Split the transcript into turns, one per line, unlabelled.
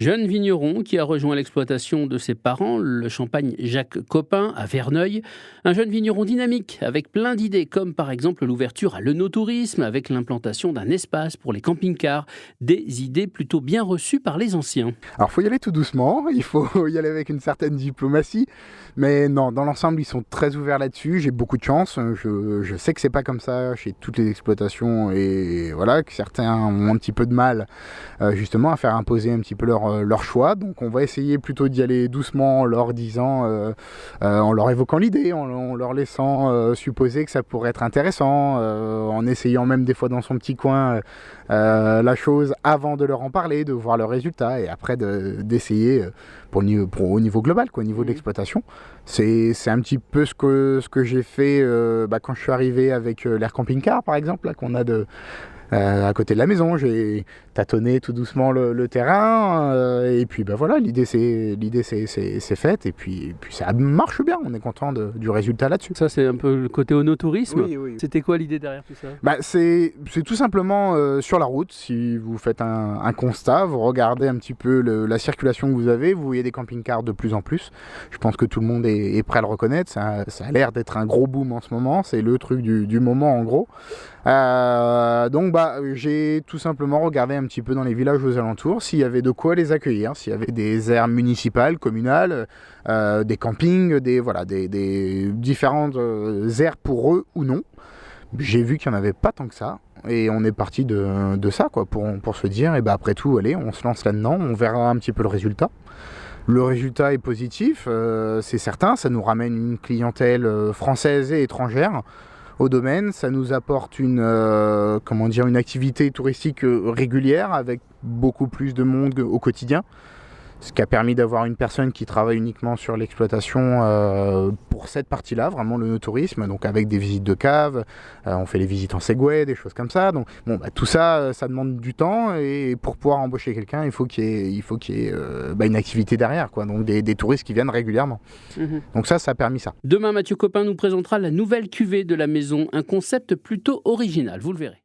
Jeune vigneron qui a rejoint l'exploitation de ses parents, le champagne Jacques Copin à Verneuil. Un jeune vigneron dynamique avec plein d'idées, comme par exemple l'ouverture à l'œnotourisme avec l'implantation d'un espace pour les camping-cars. Des idées plutôt bien reçues par les anciens.
Alors, il faut y aller tout doucement, il faut y aller avec une certaine diplomatie, mais non, dans l'ensemble, ils sont très ouverts là-dessus. J'ai beaucoup de chance. Je sais que c'est pas comme ça chez toutes les exploitations et voilà, que certains ont un petit peu de mal justement à faire imposer un petit peu leur choix. Donc, on va essayer plutôt d'y aller doucement en leur disant, en leur évoquant l'idée, en leur laissant supposer que ça pourrait être intéressant, en essayant même des fois dans son petit coin la chose avant de leur en parler, de voir le résultat et après d'essayer au niveau global, au niveau de l'exploitation. C'est un petit peu ce que j'ai fait quand je suis arrivé avec l'Air Camping Car par exemple, là, qu'on a à côté de la maison. J'ai tâtonné tout doucement le terrain et puis voilà, l'idée c'est faite et puis ça marche bien, on est content du résultat là-dessus.
Ça, c'est un peu le côté onotourisme.
Oui.
C'était quoi l'idée derrière tout ça?
C'est tout simplement sur la route, si vous faites un constat, vous regardez un petit peu la circulation que vous avez, vous voyez des camping-cars de plus en plus. Je pense que tout le monde est prêt à le reconnaître, ça a l'air d'être un gros boom en ce moment, c'est le truc du moment en gros. Donc j'ai tout simplement regardé un petit peu dans les villages aux alentours s'il y avait de quoi les accueillir, s'il y avait des aires municipales, communales, des campings, des différentes aires pour eux ou non. J'ai vu qu'il n'y en avait pas tant que ça et on est parti de ça pour se dire après tout, allez, on se lance là-dedans, on verra un petit peu le résultat. Le résultat est positif, c'est certain, ça nous ramène une clientèle française et étrangère au domaine, ça nous apporte une activité touristique régulière avec beaucoup plus de monde au quotidien, ce qui a permis d'avoir une personne qui travaille uniquement sur l'exploitation pour cette partie-là, vraiment le tourisme, donc avec des visites de cave, on fait les visites en Segway, des choses comme ça. Donc tout ça, ça demande du temps et pour pouvoir embaucher quelqu'un, il faut qu'il y ait une activité derrière, donc des touristes qui viennent régulièrement. Donc ça a permis ça.
Demain, Mathieu Copin nous présentera la nouvelle cuvée de la maison, un concept plutôt original, vous le verrez.